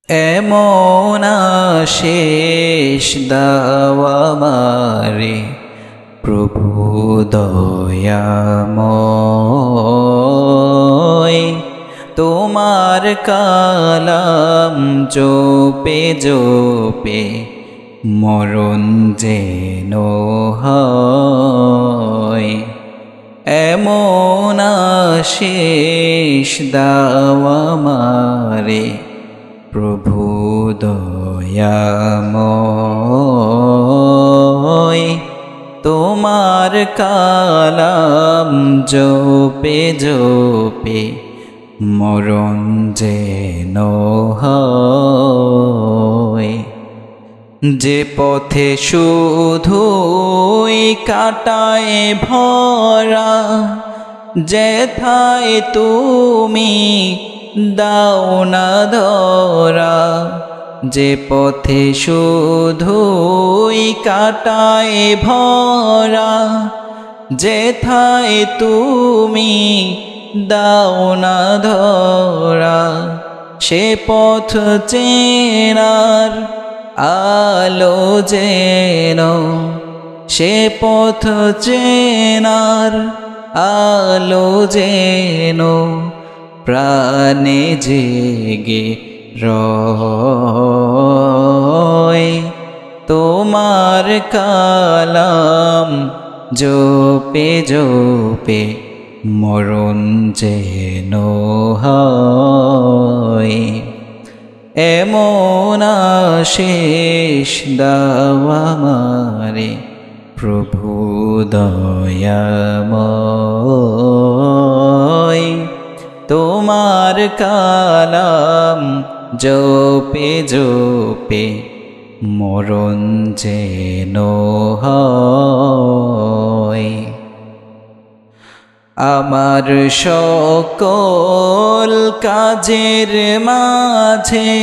এমন আশিস দাও আমারে প্রভু দয়াময়, তোমার কালাম জপে জপে মরণ যেন হয়। এমন আশিস দাও আমারে প্রভু দয়াময়, তোমার কালাম জপে জপে মরণ যেন হয়। যে পথে শুধুই কাটায় ভরা, যেথায় তুমি দাও না ধরা। যে পথে শুধুই কাটায় ভরা, যেথায় তুমি দাও না ধরা। সে পথ চেনার আলো যেন, সে পথ চেনার আলো যেন প্রাণে জেগে রয়। তোমার কালাম জপে জপে মরণ যেন হয়। এমন আশিস দাও আমারে প্রভু দয়াময়, তোমার কালাম জপে জপে মরণ যেন হয়। আমার সকল কাজের মাঝে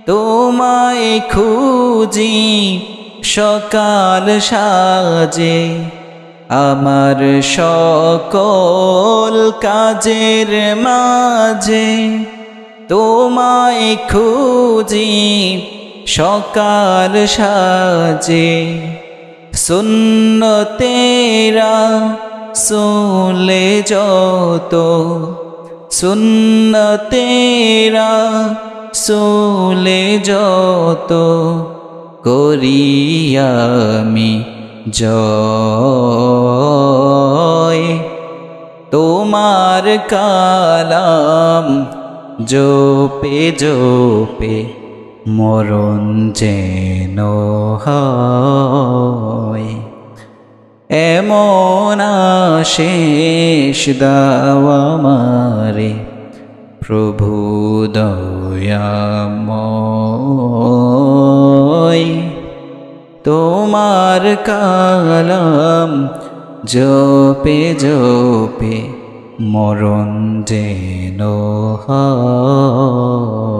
তোমায় খুঁজি সকাল সাজে। আমার সকল কাজের মাঝে তোমায় খুঁজি সকাল সাজে। সুন্নতেরা সুনলে যত, সুন্নতেরা সুনলে যত করি আমি জয়। তোমার কালাম জপে জপে মরণ যেন হয়। এমন আশিস দাও আমারে প্রভু দয়াময়, তোমার কালাম জপে জপে মরণ যেন হয়।